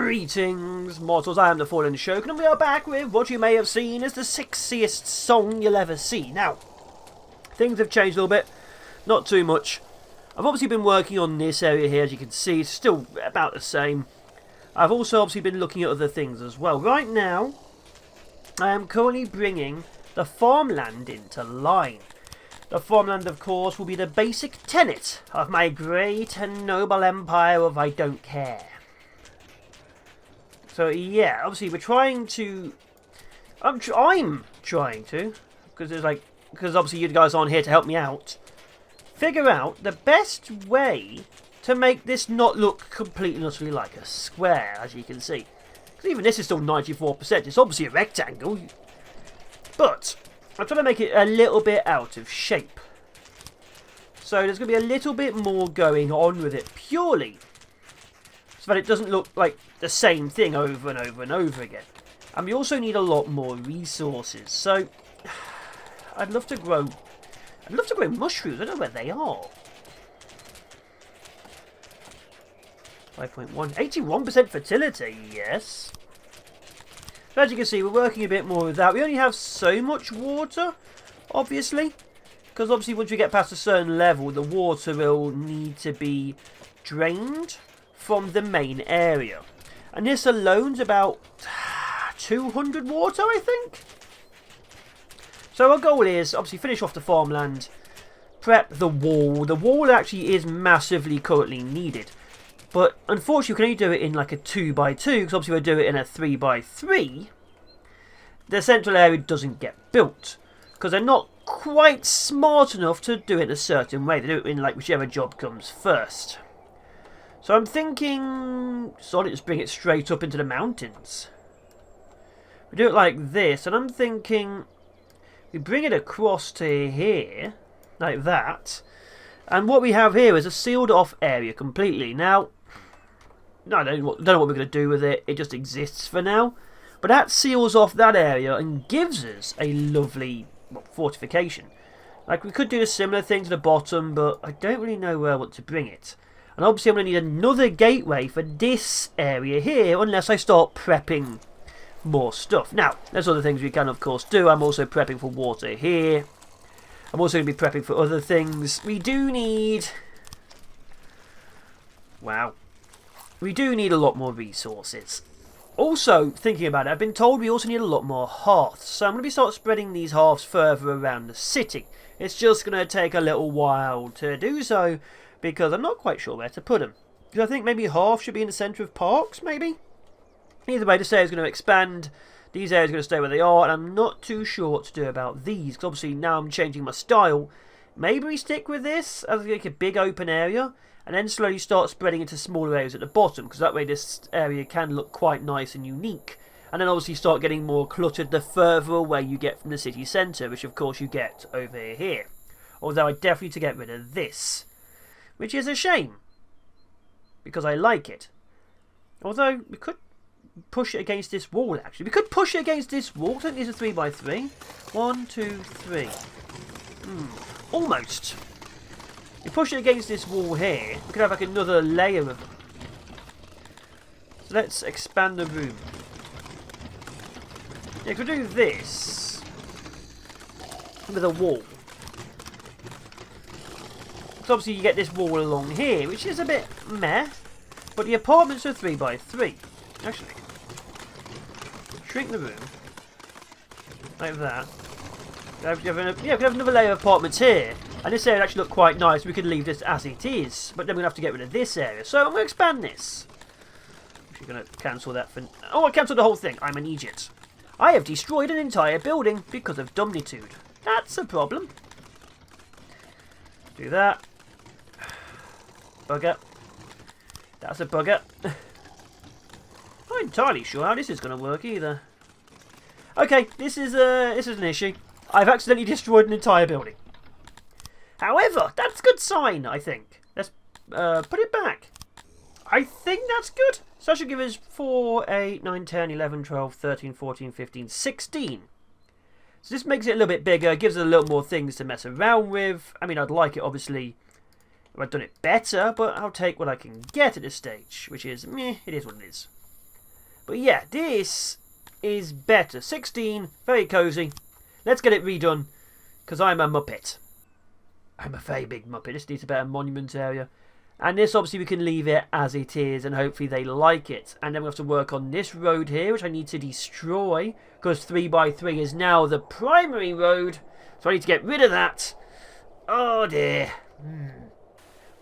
Greetings, mortals. I am the Fallen Shogun, and we are back with what you may have seen as the sexiest song you'll ever see. Now, things have changed a little bit, not too much. I've obviously been working on this area here, as you can see. It's still about the same. I've also obviously been looking at other things as well. Right now, I am currently bringing the farmland into line. The farmland, of course, will be the basic tenet of my great and noble empire of I don't care. So yeah, obviously we're trying to. I'm trying to, because obviously you guys aren't here to help me out. Figure out the best way to make this not look completely and utterly like a square, as you can see. Because even this is still 94%. It's obviously a rectangle, but I'm trying to make it a little bit out of shape. So there's going to be a little bit more going on with it, purely so that it doesn't look like the same thing over and over and over again. And we also need a lot more resources. So I'd love to grow mushrooms. I don't know where they are. 5.1. 81% fertility, yes. So as you can see, we're working a bit more with that. We only have so much water, obviously. Because obviously once we get past a certain level, the water will need to be drained from the main area. And this alone's about 200 water, I think. So our goal is obviously finish off the farmland, prep the wall. The wall actually is massively currently needed. But unfortunately we can only do it in like a 2x2, because obviously we'll do it in a 3x3. The central area doesn't get built, because they're not quite smart enough to do it a certain way. They do it in like whichever job comes first. So I'm thinking, just bring it straight up into the mountains. We do it like this, and I'm thinking we bring it across to here, like that. And what we have here is a sealed off area completely. Now, I don't know what we're going to do with it. It just exists for now. But that seals off that area and gives us a lovely fortification. Like, we could do a similar thing to the bottom, but I don't really know where I want to bring it. And obviously I'm going to need another gateway for this area here, unless I start prepping more stuff. Now, there's other things we can of course do. I'm also prepping for water here. I'm also going to be prepping for other things. We do need... Wow. We do need a lot more resources. Also, thinking about it, I've been told we also need a lot more hearths. So I'm going to start spreading these hearths further around the city. It's just going to take a little while to do so, because I'm not quite sure where to put them. Because I think maybe half should be in the centre of parks, maybe? Either way, this area is going to expand. These areas are going to stay where they are, and I'm not too sure what to do about these. Because obviously now I'm changing my style. Maybe we stick with this as like a big open area, and then slowly start spreading into smaller areas at the bottom. Because that way this area can look quite nice and unique. And then obviously start getting more cluttered the further away you get from the city centre, which of course you get over here. Although I definitely need to get rid of this, which is a shame, because I like it. Although we could push it against this wall, actually. We could push it against this wall. I think these are 3x3. 1, 2, 3. Almost. We push it against this wall here. We could have like another layer of them. So let's expand the room. Yeah, we do this with a wall. So obviously you get this wall along here, which is a bit meh. But the apartments are 3x3. Actually, shrink the room like that. We could have another layer of apartments here, and this area actually look quite nice. We could leave this as it is, but then we're going to have to get rid of this area. So I'm going to expand this. Actually, going to cancel that for... Oh, I cancelled the whole thing. I'm an idiot. I have destroyed an entire building because of dumbitude. That's a problem. Do that. Bugger. That's a bugger. Not entirely sure how this is going to work either. Okay, this is an issue. I've accidentally destroyed an entire building. However, that's a good sign, I think. Let's put it back. I think that's good. So that should give us 4, 8, 9, 10, 11, 12, 13, 14, 15, 16. So this makes it a little bit bigger, gives it a little more things to mess around with. I mean, I'd like it, obviously, if I'd done it better, but I'll take what I can get at this stage, which is, meh, it is what it is. But yeah, this is better. 16, very cosy. Let's get it redone, because I'm a Muppet. I'm a very big Muppet. This needs a better monument area. And this, obviously, we can leave it as it is, and hopefully they like it. And then we have to work on this road here, which I need to destroy, because 3x3 is now the primary road. So I need to get rid of that. Oh, dear.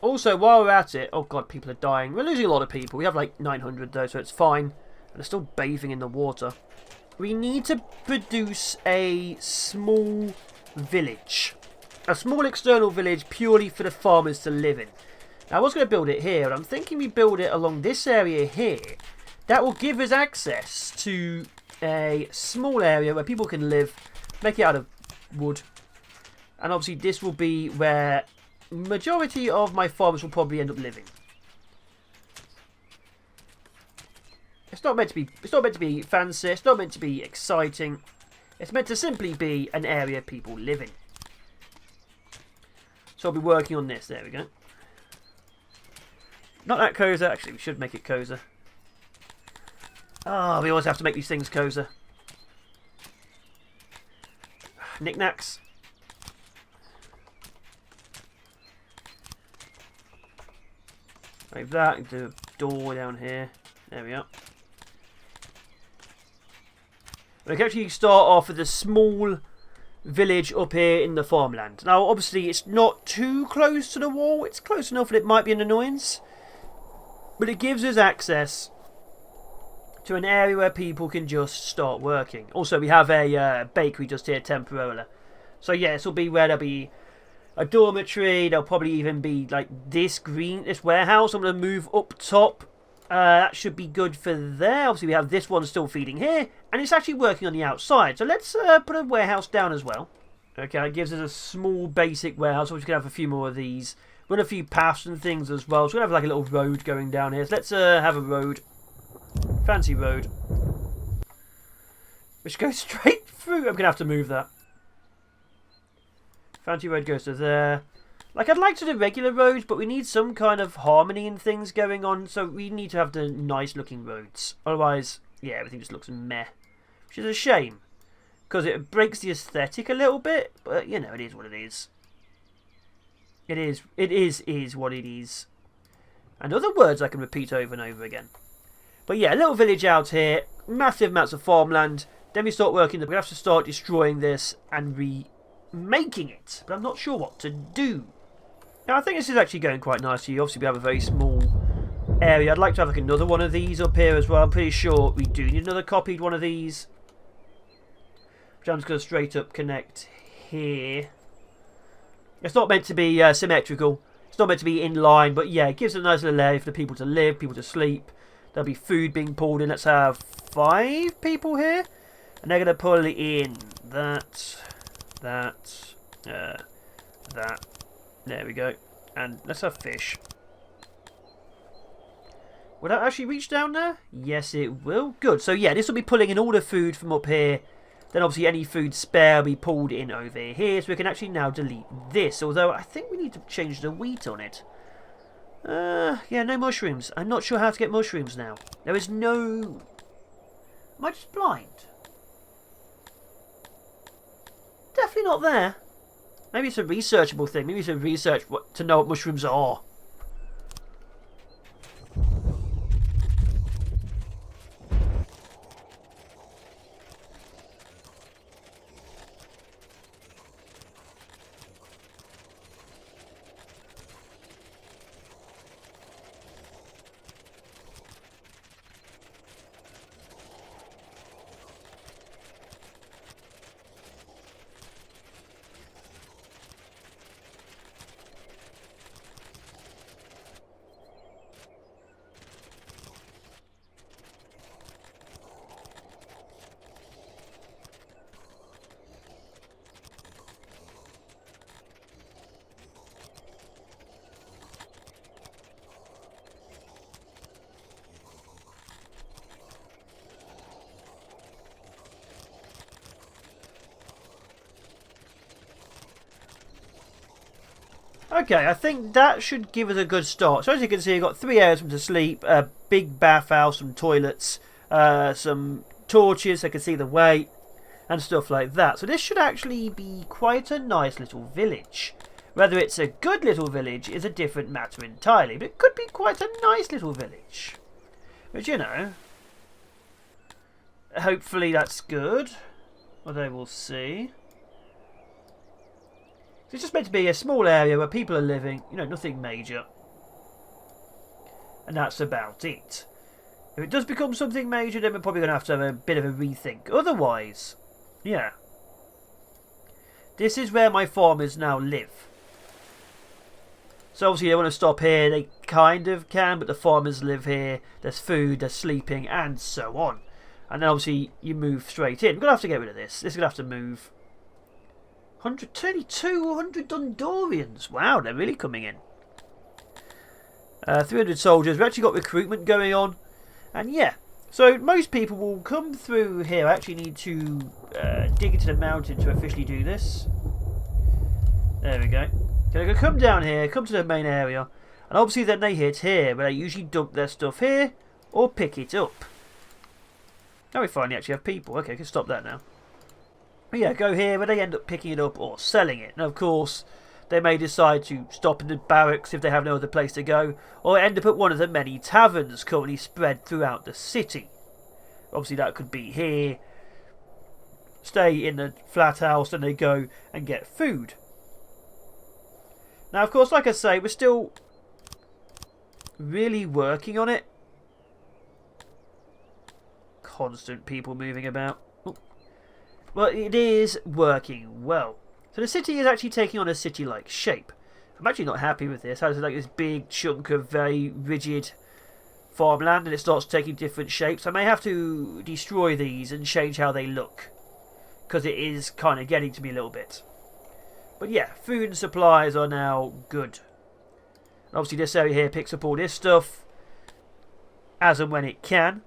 Also, while we're at it... Oh, God, people are dying. We're losing a lot of people. We have, like, 900, though, so it's fine. And they're still bathing in the water. We need to produce a small village. A small external village purely for the farmers to live in. Now, I was going to build it here, but I'm thinking we build it along this area here. That will give us access to a small area where people can live, make it out of wood. And obviously this will be where majority of my farmers will probably end up living. It's not meant to be fancy, it's not meant to be exciting. It's meant to simply be an area people live in. So I'll be working on this. There we go. Not that cozy. Actually, we should make it cozy. Oh, we always have to make these things cozy. Knickknacks. Like that. Do a door down here. There we are. We can actually start off with a small village up here in the farmland. Now, obviously, it's not too close to the wall. It's close enough that it might be an annoyance. But it gives us access to an area where people can just start working. Also, we have a bakery just here temporarily. So, yeah, this will be where there'll be a dormitory. There'll probably even be, like, this warehouse. I'm going to move up top. That should be good for there. Obviously, we have this one still feeding here. And it's actually working on the outside. So, let's put a warehouse down as well. Okay, it gives us a small basic warehouse. We're just going to have a few more of these. Run a few paths and things as well. So we're going to have like a little road going down here. So let's have a road. Fancy road. Which goes straight through. I'm going to have to move that. Fancy road goes to there. Like, I'd like to do regular roads, but we need some kind of harmony and things going on. So we need to have the nice looking roads. Otherwise, yeah, everything just looks meh. Which is a shame. Because it breaks the aesthetic a little bit. But, you know, it is what it is. It is what it is. And other words I can repeat over and over again. But yeah, a little village out here. Massive amounts of farmland. Then we start working. We have to start destroying this and remaking it. But I'm not sure what to do. Now, I think this is actually going quite nicely. Obviously, we have a very small area. I'd like to have like another one of these up here as well. I'm pretty sure we do need another copied one of these. Which I'm just going to straight up connect here. It's not meant to be symmetrical. It's not meant to be in line. But yeah, it gives a nice little area for the people to live, people to sleep. There'll be food being pulled in. Let's have 5 people here. And they're going to pull in that. There we go. And let's have fish. Will that actually reach down there? Yes, it will. Good. So yeah, this will be pulling in all the food from up here. Then obviously any food spare will be pulled in over here. So we can actually now delete this. Although I think we need to change the wheat on it. Yeah, no mushrooms. I'm not sure how to get mushrooms now. There is no... Am I just blind? Definitely not there. Maybe it's a researchable thing. Maybe it's a research to know what mushrooms are. Okay, I think that should give us a good start. So as you can see, you've got 3 areas to sleep, a big bathhouse, some toilets, some torches so they can see the way, and stuff like that. So this should actually be quite a nice little village. Whether it's a good little village is a different matter entirely, but it could be quite a nice little village. But you know, hopefully that's good. Although we'll see. It's just meant to be a small area where people are living, you know, nothing major. And that's about it. If it does become something major, then we're probably going to have a bit of a rethink. Otherwise, yeah. This is where my farmers now live. So obviously they want to stop here. They kind of can, but the farmers live here. There's food, there's sleeping, and so on. And then obviously you move straight in. We're going to have to get rid of this. This is going to have to move. 132 Dundorians. Wow, they're really coming in. 300 soldiers. We've actually got recruitment going on. And yeah, so most people will come through here. I actually need to dig into the mountain to officially do this. There we go. So they're going to come down here, come to the main area. And obviously then they hit here, where they usually dump their stuff here or pick it up. Now we finally actually have people. Okay, I can stop that now. But yeah, go here where they end up picking it up or selling it. And of course, they may decide to stop in the barracks if they have no other place to go, or end up at one of the many taverns currently spread throughout the city. Obviously that could be here, stay in the flat house, and they go and get food. Now of course, like I say, we're still really working on it. Constant people moving about. Ooh. Well, it is working well. So the city is actually taking on a city-like shape. I'm actually not happy with this. It's like this big chunk of very rigid farmland, and it starts taking different shapes. I may have to destroy these and change how they look, because it is kind of getting to me a little bit. But yeah, food and supplies are now good. And obviously this area here picks up all this stuff as and when it can.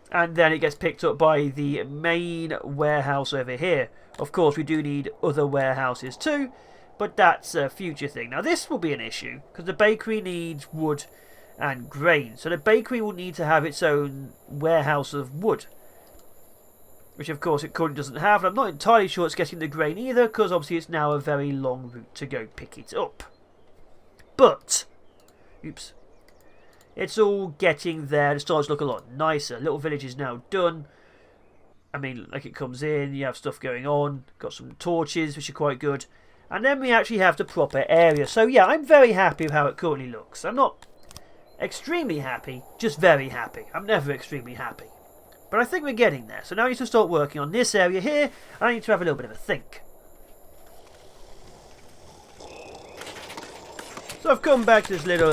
And then it gets picked up by the main warehouse over here. Of course, we do need other warehouses too, but that's a future thing. Now, this will be an issue, because the bakery needs wood and grain. So the bakery will need to have its own warehouse of wood, which of course it currently doesn't have. And I'm not entirely sure it's getting the grain either, because obviously it's now a very long route to go pick it up. But, oops. It's all getting there. It starts to look a lot nicer. Little village is now done. I mean, like it comes in, you have stuff going on. Got some torches, which are quite good. And then we actually have the proper area. So yeah, I'm very happy with how it currently looks. I'm not extremely happy, just very happy. I'm never extremely happy. But I think we're getting there. So now I need to start working on this area here. And I need to have a little bit of a think. So I've come back to this little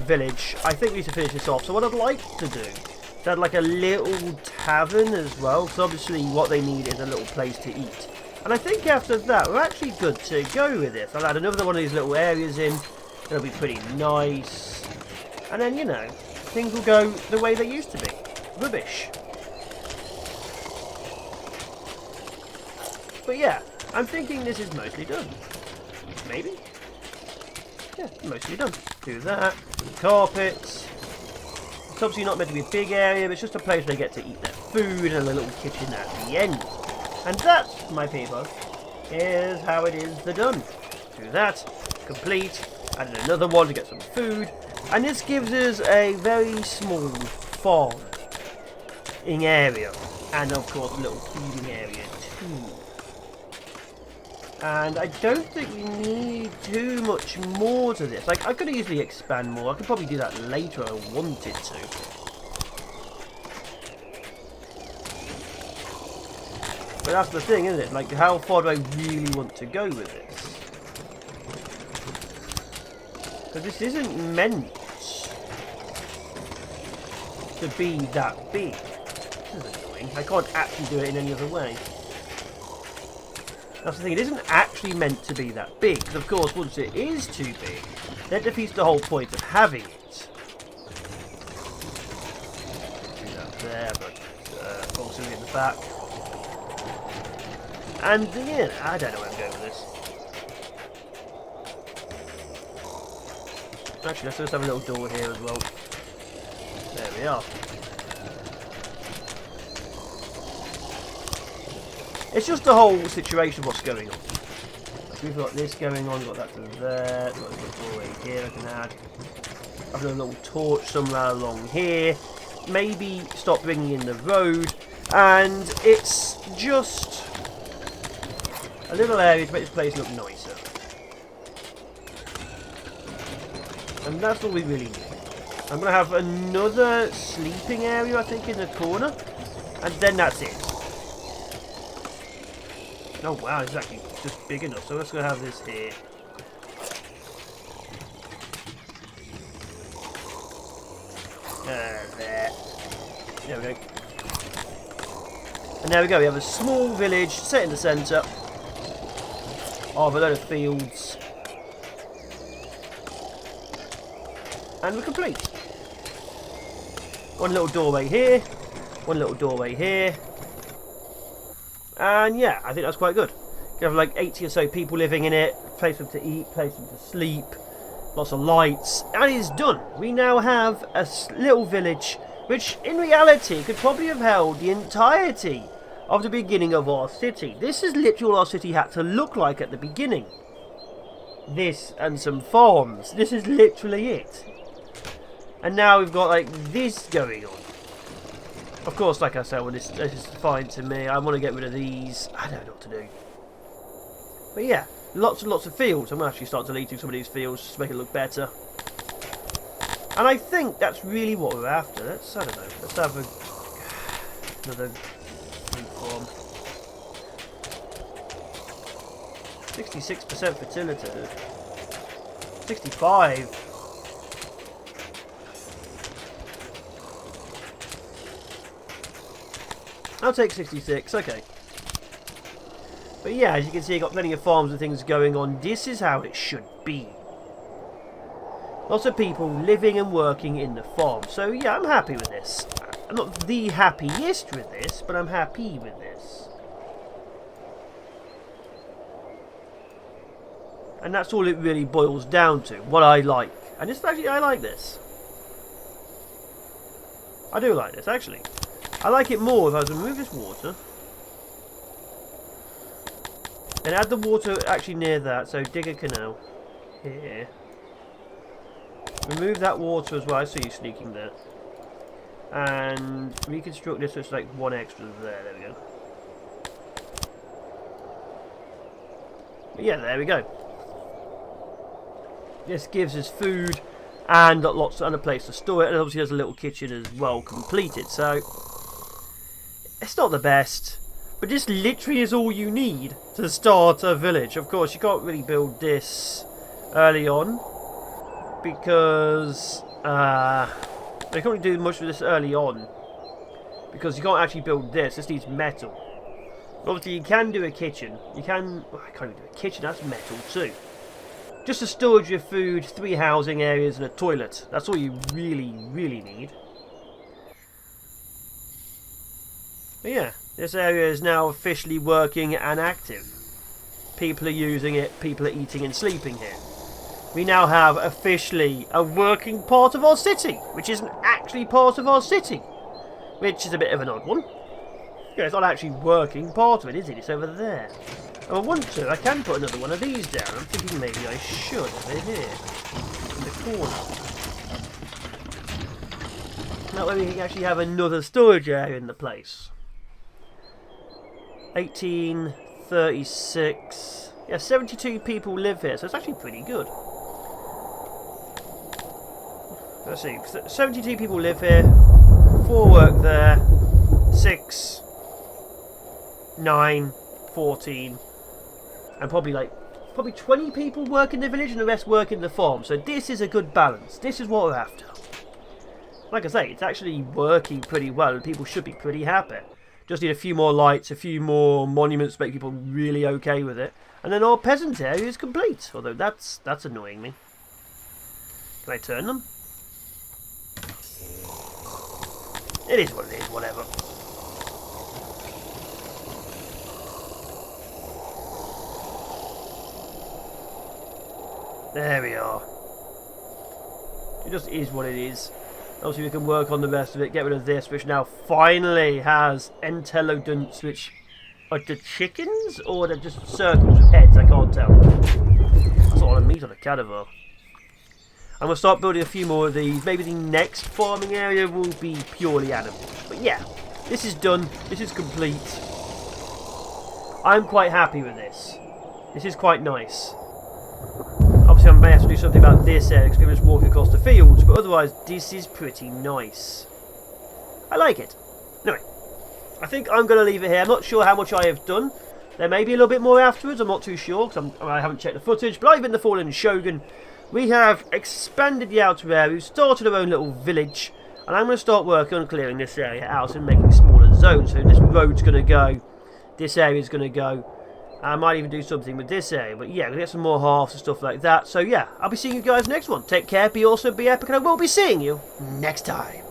village. I think we need to finish this off. So what I'd like to do is add like a little tavern as well. Because obviously what they need is a little place to eat. And I think after that we're actually good to go with this. I'll add another one of these little areas in. It'll be pretty nice. And then, you know, things will go the way they used to be. Rubbish. But yeah, I'm thinking this is mostly done. Maybe? Yeah, mostly done. Do that. Carpets. It's obviously not meant to be a big area, but it's just a place where they get to eat their food and a little kitchen at the end. And that, my people, is how it is done. Do that. Complete. Add another one to get some food. And this gives us a very small farming area. And of course a little feeding area too. And I don't think we need too much more to this. Like, I could easily expand more. I could probably do that later if I wanted to. But that's the thing, isn't it? Like, how far do I really want to go with this? Because this isn't meant to be that big. This is annoying. I can't actually do it in any other way. That's the thing, it isn't actually meant to be that big, because of course once it is too big, that defeats the whole point of having it. Do that there, but also in the back. And yeah, I don't know where I'm going with this. Actually, let's just have a little door here as well. we are. It's just the whole situation of what's going on. Like we've got this going on, we've got that to there, we've got a little doorway here I can add. I've got a little torch somewhere along here. Maybe stop bringing in the road. And it's just a little area to make this place look nicer. And that's all we really need. I'm going to have another sleeping area, I think, in the corner. And then that's it. Oh wow, it's actually just big enough. So let's go have this here. There. There we go. And there we go. We have a small village set in the centre of a load of fields. And we're complete. One little doorway here. One little doorway here. And yeah, I think that's quite good. You have like 80 or so people living in it. Place them to eat, place them to sleep. Lots of lights. And it's done. We now have a little village which in reality could probably have held the entirety of the beginning of our city. This is literally all our city had to look like at the beginning. This and some farms. This is literally it. And now we've got like this going on. Of course, like I said, well, this is fine to me. I want to get rid of these. I don't know what to do. But yeah, lots and lots of fields. I'm going to actually start deleting some of these fields just to make it look better. And I think that's really what we're after. Let's, I don't know, let's have another fruit farm. 66% fertility. 65. I'll take 66, okay. But yeah, as you can see, I've got plenty of farms and things going on. This is how it should be. Lots of people living and working in the farm. So yeah, I'm happy with this. I'm not the happiest with this, but I'm happy with this. And that's all it really boils down to, what I like. And it's actually, I like this. I do like this, actually. I like it more if I was to remove this water. And add the water actually near that, so dig a canal. Here. Remove that water as well, I see you sneaking there. And reconstruct this so it's like one extra there, there we go. But yeah, there we go. This gives us food and lots and a place to store it, and obviously there's a little kitchen as well completed, so it's not the best, but this literally is all you need to start a village. Of course, you can't really build this early on because you can't do much of this early on because you can't actually build this. This needs metal. But obviously, you can do a kitchen. You can. Well, I can't even do a kitchen. That's metal too. Just a storage of your food, 3 housing areas, and a toilet. That's all you really, really need. But yeah, this area is now officially working and active. People are using it, people are eating and sleeping here. We now have officially a working part of our city, which isn't actually part of our city, which is a bit of an odd one. Yeah, it's not actually working part of it, is it? It's over there. If I want to, I can put another one of these down. I'm thinking maybe I should. They're here, in the corner. That way we can actually have another storage area in the place. 1836. Yeah, 72 people live here, so it's actually pretty good. Let's see, 72 people live here, 4 work there, 6, 9, 14, and probably 20 people work in the village and the rest work in the farm. So this is a good balance. This is what we're after. Like I say, it's actually working pretty well and people should be pretty happy. Just need a few more lights, a few more monuments to make people really okay with it. And then our peasant area is complete. Although that's annoying me. Can I turn them? It is what it is, whatever. There we are. It just is what it is. Obviously we can work on the rest of it, get rid of this, which now finally has entelodonts, which are the chickens, or they're just circles with heads, I can't tell. That's a lot of meat on a cadaver. I'm going to start building a few more of these. Maybe the next farming area will be purely animals. But yeah, this is done. This is complete. I'm quite happy with this. This is quite nice. Obviously I may have to do something about this area because we just walk across the fields, but otherwise this is pretty nice. I like it. Anyway, I think I'm going to leave it here. I'm not sure how much I have done. There may be a little bit more afterwards, I'm not too sure because I haven't checked the footage, but I've been the Fallen Shogun. We have expanded the outer area, we've started our own little village, and I'm going to start working on clearing this area out and making smaller zones. So this road's going to go, this area's going to go, I might even do something with this area, but yeah, we're going to get some more halves and stuff like that. So yeah, I'll be seeing you guys next one. Take care, be awesome, be epic, and I will be seeing you next time.